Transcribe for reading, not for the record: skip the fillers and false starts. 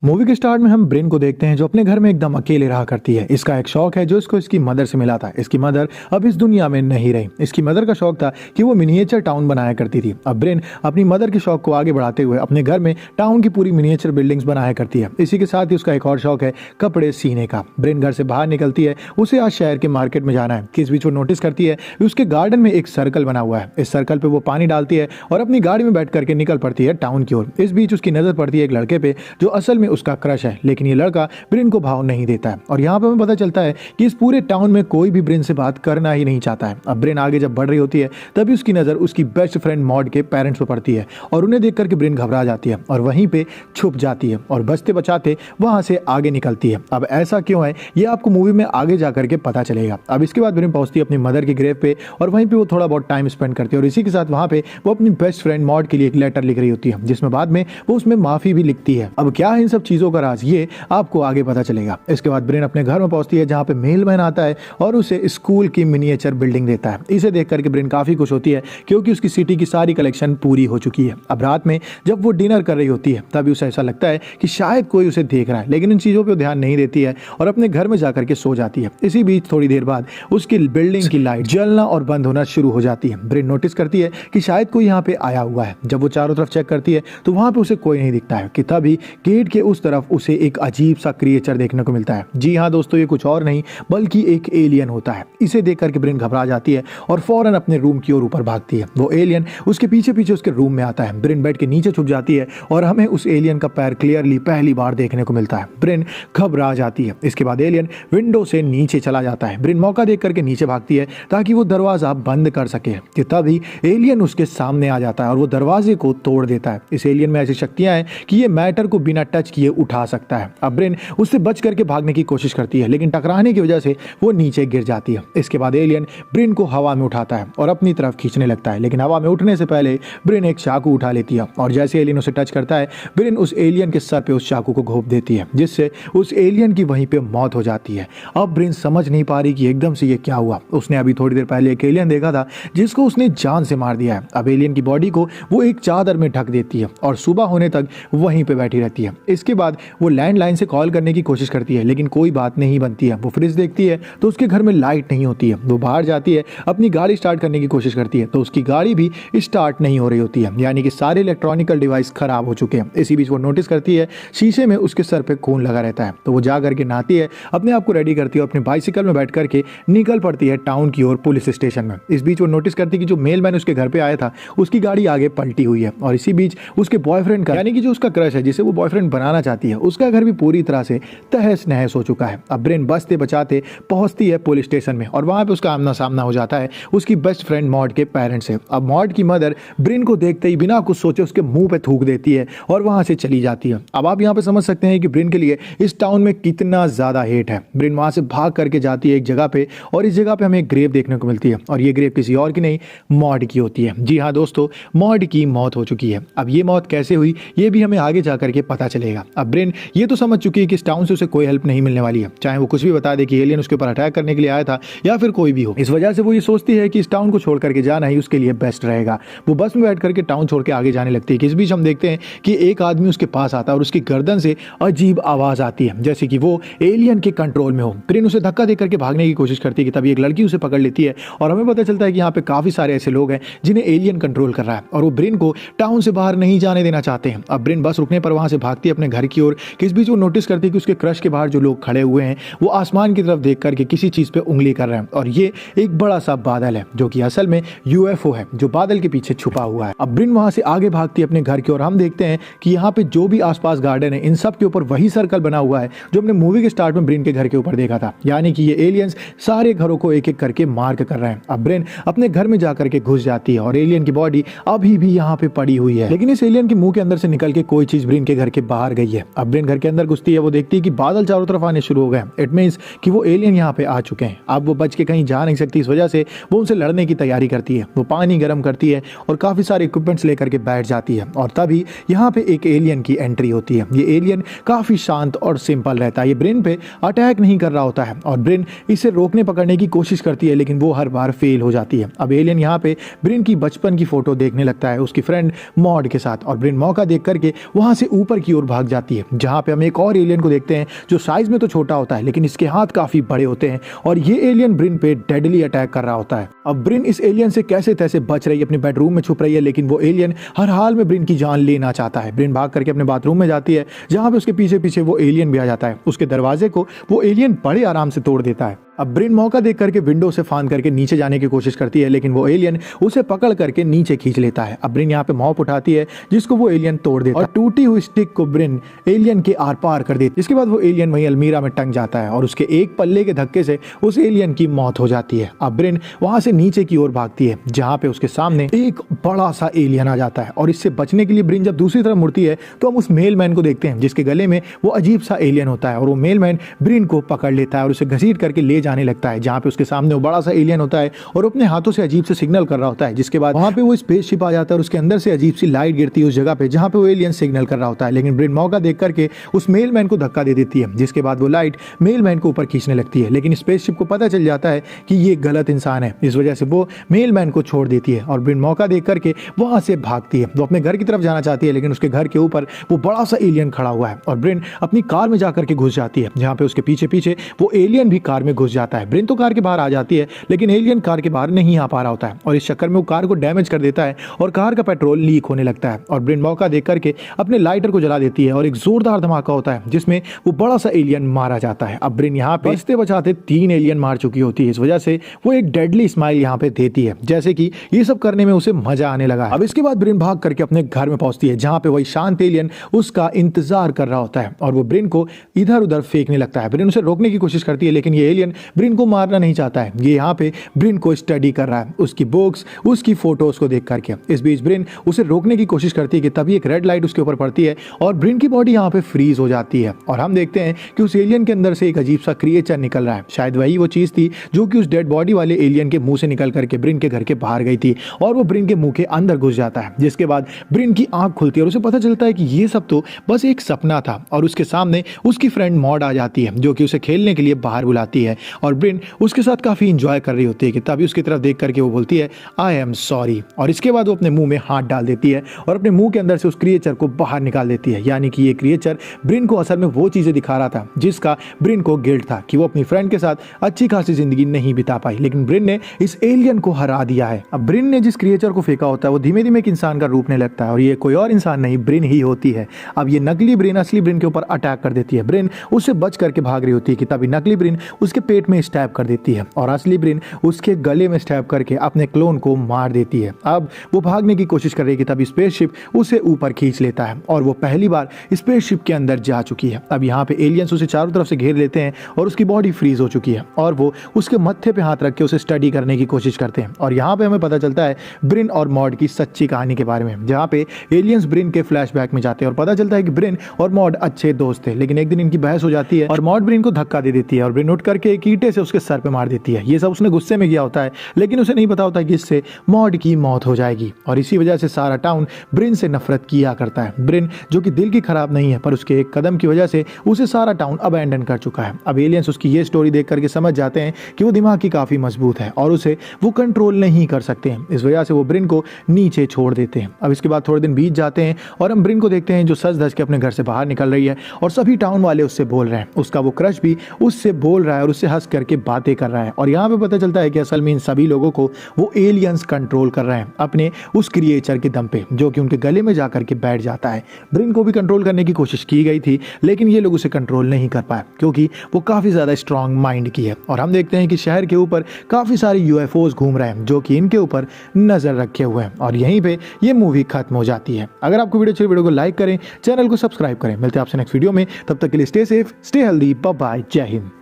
Movie के start में हम ब्रेन को देखते हैं जो अपने घर में एकदम अकेले रहा करती है। इसका एक शौक है जो इसको इसकी मदर से मिला था। इसकी मदर अब इस दुनिया में नहीं रही। इसकी मदर का शौक था कि वो मिनिएचर टाउन बनाया करती थी। अब ब्रेन अपनी मदर के शौक को आगे बढ़ाते हुए अपने घर में टाउन की पूरी मिनिएचर बिल्डिंग्स बनाया करती है। इसी के साथ ही उसका एक और शौक है कपड़े सीने का। ब्रेन घर से बाहर निकलती है, उसे आज शहर के मार्केट में जाना है कि इस बीच वो नोटिस करती है कि उसके गार्डन में एक सर्कल बना हुआ है। इस सर्कल पे वो पानी डालती है और अपनी गाड़ी में बैठ करके निकल पड़ती है टाउन की ओर। इस बीच उसकी नजर पड़ती है एक लड़के पे जो असल में उसका क्रश है, लेकिन ये लड़का ब्रिन को भाव नहीं देता है। और यहाँ पे हमें पता चलता है कि इस पूरे टाउन में कोई भी ब्रिन से बात करना ही नहीं चाहता है। अब ब्रिन आगे जब बढ़ रही होती है तभी उसकी नज़र उसकी बेस्ट फ्रेंड मॉड के पेरेंट्स पर पड़ती है और उन्हें देख करके ब्रिन घबरा जाती है और वहीं पे छुप जाती है और बचते बचाते वहां से आगे निकलती है। अब ऐसा क्यों है ये आपको मूवी में आगे जा करके पता चलेगा। अब इसके बाद ब्रिन पहुंचती है अपनी मदर की ग्रेव पे और वहीं पे वो थोड़ा बहुत टाइम स्पेंड करती है और इसी के साथ वहां पे वो अपनी बेस्ट फ्रेंड मॉड के लिए एक लेटर लिख रही होती है जिसमें बाद में वो उसमें माफी भी लिखती है। अब क्या है इन सब चीजों का राज ये आपको आगे पता चलेगा। इसके बाद ब्रेन अपने घर में पहुंचती है जहां पे मेलमैन आता है और उसे स्कूल की मिनिएचर बिल्डिंग देता है। इसे देख करके ब्रेन काफी खुश होती है क्योंकि उसकी सिटी की सारी कलेक्शन पूरी हो चुकी है। अब रात में जब वो डिनर कर रही होती है तभी उसे ऐसा लगता है कि शायद कोई उसे देख रहा है, लेकिन इन चीजों पर ध्यान नहीं देती है और अपने घर में जाकर के सो जाती है। इसी बीच थोड़ी देर बाद उसकी बिल्डिंग की लाइट जलना और बंद होना शुरू हो जाती है। ब्रेन नोटिस करती है कि शायद कोई यहाँ पे आया हुआ है। जब वो चारों तरफ चेक करती है तो वहां पे उसे कोई नहीं दिखता है कि तभी गेट के उस तरफ उसे एक अजीब सा क्रिएचर देखने को मिलता है। जी हाँ दोस्तों, ये कुछ और नहीं बल्कि एक एलियन होता है। इसे देख करके ब्रेन घबरा जाती है और फौरन अपने रूम की ओर ऊपर भागती है। वो एलियन उसके पीछे पीछे उसके रूम में आता है। ब्रेन बेड के नीचे छुप जाती है और हमें उस एलियन का पैर क्लियरली पहली बार देखने को मिलता है। ब्रेन घबरा जाती है। इसके बाद एलियन विंडो से नीचे चला जाता है। ब्रेन मौका देख करके नीचे भागती है ताकि वो दरवाजा बंद कर सके कि तभी एलियन उसके सामने आ जाता है और वो दरवाजे को तोड़ देता है। इस एलियन में ऐसी शक्तियां हैं कि ये मैटर को बिना टच किए उठा सकता है। अब ब्रेन उससे बच करके भागने की कोशिश करती है लेकिन टकराने की वजह से वो नीचे गिर जाती है। इसके बाद एलियन ब्रेन को हवा में उठाता है और अपनी तरफ खींचने लगता है, लेकिन हवा में उठने से पहले ब्रेन एक चाकू उठा लेती है और जैसे एलियन उसे टच करता है ब्रेन उस एलियन के सर पे उस चाकू को घोंप देती है जिससे उस एलियन की वहीं पे मौत हो जाती है। अब ब्रेन समझ नहीं पा रही कि एकदम से ये क्या हुआ। उसने अभी थोड़ी देर पहले एक एलियन देखा था जिसको उसने जान से मार दिया है। अब एलियन की बॉडी को वो एक चादर में ढक देती है और सुबह होने तक वहीं पे बैठी रहती है। इसके बाद वो लैंडलाइन से कॉल करने की कोशिश करती है लेकिन कोई बात नहीं बनती है। वो फ्रिज देखती है तो उसके घर में लाइट नहीं होती है। वो बाहर जाती है, अपनी गाड़ी स्टार्ट करने की कोशिश करती है तो उसकी गाड़ी भी स्टार्ट नहीं हो रही होती है, यानी कि सारे इलेक्ट्रॉनिकल डिवाइस खराब हो चुके हैं। इसी बीच वो नोटिस करती है शीशे में उसके सर पे खून लगा रहता है तो वो जा करके नहाती है, अपने आप को रेडी करती है और अपनी बाइसिकल में बैठ करके निकल पड़ती है टाउन की ओर पुलिस स्टेशन में। इस बीच वो नोटिस करती है कि जो मेलमैन उसके घर पे आया था उसकी गाड़ी आगे पलटी हुई है और इसी बीच उसके बॉयफ्रेंड का, यानी कि जो उसका क्रश है जिसे वो बॉयफ्रेंड बनाना चाहती है, उसका घर भी पूरी तरह से तहस नहस हो चुका है। अब ब्रेन बचते बचाते पहुंचती है पुलिस स्टेशन में और वहां पे उसका आमना सामना हो जाता है उसकी बेस्ट फ्रेंड मॉड के पेरेंट्स से। अब मॉड की मदर ब्रेन को देखते ही बिना कुछ सोचे उसके मुंह पे थूक देती है और वहां से चली जाती है। अब आप यहाँ पे समझ सकते हैं कि ब्रेन के लिए इस टाउन में कितना ज्यादा हेट है। ब्रेन वहां से भाग करके जाती है एक जगह पे और इस जगह पे हमें एक ग्रेव देखने को मिलती है और ये ग्रेव किसी और की नहीं मॉड की होती है। जी हाँ दोस्तों, मॉड की मौत हो चुकी है। अब ये मौत कैसे हुई ये भी हमें आगे जाकर के पता चलेगा। अब ब्रेन ये तो समझ चुकी है कि इस टाउन से उसे कोई हेल्प नहीं मिलने वाली है, चाहे वो कुछ भी बता दे कि एलियन उसके ऊपर अटैक करने के लिए आया था या फिर कोई भी हो। इस वजह से वो ये सोचती है कि इस टाउन को छोड़ करके जाना ही उसके लिए बेस्ट रहेगा। वो बस में बैठ करके टाउन छोड़ के आगे जाने लगती है कि इस बीच हम देखते हैं कि एक आदमी उसके पास आता है और उसकी गर्दन से अजीब आवाज आती है जैसे कि वो एलियन के कंट्रोल में हो। ब्रेन उसे धक्का दे करके भागने की कोशिश करती है कि तभी एक लड़की उसे पकड़ लेती है और हमें पता चलता है कि यहाँ पे काफी सारे ऐसे लोग हैं जिन्हें एलियन कंट्रोल कर रहा है और वो ब्रेन को टाउन से बाहर नहीं जाने देना चाहते हैं। अब ब्रेन बस रुकने पर वहां से भागती है अपने घर की ओर कि इस बीच वो नोटिस करती है कि उसके क्रश के बाहर जो लोग खड़े हुए हैं वो आसमान की तरफ देख करके किसी चीज पे उंगली कर रहे हैं और ये एक बड़ा सा बादल है जो कि असल में यूएफओ है जो बादल के पीछे छुपा हुआ है। अब ब्रेन वहां से आगे भागती है अपने घर की ओर। हम देखते हैं कि यहाँ पे जो भी आसपास गार्डन है इन सब के ऊपर वही सर्कल बना हुआ है जो हमने मूवी के स्टार्ट में ब्रेन के घर के ऊपर देखा था, यानी कि ये एलियंस सारे घरों को एक एक करके मार्क कर रहे हैं। अब ब्रेन अपने घर में जाकर के घुस जाती है और एलियन की बॉडी अभी भी यहाँ पे पड़ी हुई है, लेकिन इस एलियन के मुंह के अंदर से निकल के कोई चीज ब्रेन के घर के बाहर गई है। अब ब्रेन घर के अंदर घुसती है, वो देखती है कि बादल चारों तरफ आने शुरू हो गए। इट मींस कि वो एलियन यहाँ पे आ चुके हैं। अब वो बच के कहीं जा नहीं सकती, इस वजह से वो उनसे लड़ने की तैयारी करती है। वो पानी गर्म करती है और काफी सारे इक्विपमेंट्स लेकर के बैठ जाती है और तभी यहाँ पे एक एलियन की एंट्री होती है। ये एलियन काफी शांत और सिंपल रहता है, ये ब्रेन पे अटैक नहीं कर रहा होता है और ब्रेन इसे रोकने पकड़ने की कोशिश करती है लेकिन वो हर बार फेल हो जाती है। अब एलियन यहाँ पे ब्रेन की बचपन की फोटो देखने लगता है उसकी फ्रेंड मॉड के साथ और ब्रेन मौका देख करके वहां से ऊपर की ओर भाग लग जाती है, जहाँ पे हम एक और एलियन को देखते हैं जो साइज में तो छोटा होता है लेकिन इसके हाथ काफी बड़े होते हैं और ये एलियन ब्रिन पे डेडली अटैक कर रहा होता है। अब ब्रिन इस एलियन से कैसे तैसे बच रही है, अपने बेडरूम में छुप रही है, लेकिन वो एलियन हर हाल में ब्रिन की जान लेना चाहता है। ब्रिन भाग करके अपने बाथरूम में जाती है जहाँ पे उसके पीछे पीछे वो एलियन भी आ जाता है। उसके दरवाजे को वो एलियन बड़े आराम से तोड़ देता है। अब ब्रिन मौका देख करके विंडो से फांद करके नीचे जाने की कोशिश करती है, लेकिन वो एलियन उसे पकड़ करके नीचे खींच लेता है। अब ब्रिन यहाँ पे मॉप उठाती है जिसको वो एलियन तोड़ देता है और टूटी हुई स्टिक को ब्रिन एलियन के आर पार कर देती है। इसके बाद वो एलियन वहीं अलमीरा में टंग जाता है और उसके एक पल्ले के धक्के से उस एलियन की मौत हो जाती है। अब ब्रिन वहां से नीचे की ओर भागती है जहाँ पे उसके सामने एक बड़ा सा एलियन आ जाता है और इससे बचने के लिए ब्रिन जब दूसरी तरफ मुड़ती है तो हम उस मेल मैन को देखते हैं जिसके गले में वो अजीब सा एलियन होता है और वो मेल मैन ब्रिन को पकड़ लेता है और उसे घसीट करके ले जाने लगता है जहाँ उसके सामने वो बड़ा सा एलियन होता है और अपने हाथों से अजीब से सिग्नल कर रहा होता है। जिसके बाद वहां पे वो स्पेसशिप आ जाता है और उसके अंदर से अजीब सी लाइट गिरती है उस जगह पे जहां पे वो एलियन सिग्नल कर रहा होता है। लेकिन ब्रिन मौका देख करके उस मेल मैन को धक्का दे देती है जिसके बाद वो लाइट मेल मैन को ऊपर खींचने लगती है, लेकिन स्पेसशिप को पता चल जाता है कि ये गलत इंसान है। इस वजह से वो मेल मैन को छोड़ देती है और ब्रिन मौका देख करके वहां से भागती है। वो अपने घर की तरफ जाना चाहती है लेकिन उसके घर के ऊपर वो बड़ा सा एलियन खड़ा हुआ है और ब्रिन अपनी कार में जाकर के घुस जाती है जहां पे उसके पीछे पीछे वो एलियन भी कार में घुस जाता है। ब्रिन तो कार के बाहर आ जाती है लेकिन एलियन कार के बाहर नहीं आ पा रहा होता है और इस चक्कर में वो कार को डैमेज कर देता है और कार का पेट्रोल लीक होने लगता है और ब्रिन मौका देख करके अपने लाइटर को जला देती है और एक जोरदार धमाका होता है जिसमें वो बड़ा सा एलियन मारा जाता है। अब ब्रिन यहाँ पे बचते बचाते 3 एलियन मार चुकी होती है। इस वजह से वो एक डेडली स्माइल यहाँ पे देती है जैसे कि ये सब करने में उसे मजा आने लगा है। अब इसके बाद ब्रिन भाग करके अपने घर में पहुंचती है जहाँ पे वही शांत एलियन उसका इंतजार कर रहा होता है और वो ब्रिन को इधर उधर फेंकने लगता है। ब्रिन उसे रोकने की कोशिश करती है लेकिन ये एलियन ब्रिन को मारना नहीं चाहता है। ये यहाँ पे ब्रिन को स्टडी कर रहा है, उसकी बुक्स, उसकी फोटोज को देख करके। इस बीच ब्रिन उसे रोकने की कोशिश करती है कि तभी एक रेड लाइट उसके ऊपर पड़ती है और ब्रिन की बॉडी यहाँ पे फ्रीज हो जाती है और हम देखते हैं कि उस एलियन के अंदर से एक अजीब सा क्रिएचर निकल रहा है। शायद वही वो चीज थी जो कि उस डेड बॉडी वाले एलियन के मुंह से निकल करके ब्रिन के घर के बाहर गई थी और वो ब्रिन के मुंह के अंदर घुस जाता है। जिसके बाद ब्रिन की आंख खुलती है और उसे पता चलता है कि ये सब तो बस एक सपना था और उसके सामने उसकी फ्रेंड मॉड आ जाती है जो कि उसे खेलने के लिए बाहर बुलाती है और ब्रिन उसके साथ काफी इंजॉय कर रही होती है कि तभी उसकी तरफ देख करके वो बोलती है आई एम सॉरी और इसके बाद वो अपने मुंह में हाथ डाल देती है और अपने मुंह के अंदर से उस क्रिएचर को बाहर निकाल देती है। यानी कि ये क्रिएचर ब्रिन को असल में वो चीजें दिखा रहा था जिसका ब्रिन को गिल्ट था कि वो अपनी फ्रेंड के साथ अच्छी खासी जिंदगी नहीं बिता पाई, लेकिन ब्रिन ने इस एलियन को हरा दिया है। अब ब्रिन ने जिस क्रिएचर को फेंका होता है वो धीमे धीमे एक इंसान का रूप ने लगता है और ये कोई और इंसान नहीं ब्रिन ही होती है। अब ये नकली ब्रिन असली ब्रिन के ऊपर अटैक कर देती है। ब्रिन उससे बच करके भाग रही होती है कि तभी नकली ब्रिन उसके पेट में स्टैब कर देती है और असली ब्रिन उसके गले में स्टैब करके अपने क्लोन को मार देती है। अब वो भागने की कोशिश कर रही है कि तभी स्पेसशिप उसे ऊपर खींच लेता है और वो पहली बार स्पेसशिप के अंदर जा चुकी है। अब यहाँ पे एलियंस उसे चारों तरफ से घेर लेते हैं और उसकी बॉडी फ्रीज हो चुकी है और वो उसके मत्थे पे हाथ रख के उसे स्टडी करने की कोशिश करते हैं और यहाँ पे हमें पता चलता है ब्रिन और मॉड की सच्ची कहानी के बारे में, जहाँ पे एलियंस ब्रिन के फ्लैशबैक में जाते हैं और पता चलता है कि ब्रिन और मॉड अच्छे दोस्त थे, लेकिन एक दिन इनकी बहस हो जाती है और मॉड ब्रिन को धक्का दे देती है और ब्रिन उठ करके एक ईंटे से उसके सर पे मार देती है। ये सब उसने गुस्से में किया होता है लेकिन उसे नहीं पता होता कि इससे मॉड की मौत हो जाएगी और इसी वजह से सारा टाउन ब्रिन से नफरत किया करता है। ब्रिन जो कि दिल की खराब नहीं है पर उसके एक कदम की वजह से उसे सारा टाउन अबैंडन कर चुका है। अब एलियंस उसकी ये स्टोरी देख करके समझ जाते हैं कि वो दिमाग की काफी मजबूत है और उसे वो कंट्रोल नहीं कर सकते हैं। इस वजह से वो ब्रिन को नीचे छोड़ देते हैं। अब इसके बाद थोड़े दिन बीत जाते हैं और हम ब्रिन को देखते हैं जो सज धज के अपने घर से बाहर निकल रही है और सभी टाउन वाले उससे बोल रहे हैं। उसका वो क्रश भी उससे बोल रहा है और उससे हंस करके बातें कर रहा है और यहाँ पे पता चलता है कि असल में इन सभी लोगों को वो एलियंस कंट्रोल कर रहे हैं अपने उस क्रिएचर के दम पे जो कि उनके गले में जाकर के बैठ जाता है। ब्रिन को भी कंट्रोल करने की कोशिश की गई थी लेकिन ये लोग उसे कंट्रोल नहीं कर पाए क्योंकि वो काफी ज्यादा स्ट्रांग माइंड की है और हम देखते हैं कि शहर के ऊपर काफी सारे यूएफओस घूम रहे हैं जो कि इनके ऊपर नजर रखे हुए हैं और यहीं पे ये मूवी खत्म हो जाती है। अगर आपको वीडियो अच्छी वीडियो को लाइक करें, चैनल को सब्सक्राइब करें। मिलते हैं आपसे नेक्स्ट वीडियो में, तब तक के लिए stay safe, stay healthy, bye bye, Jai Hind.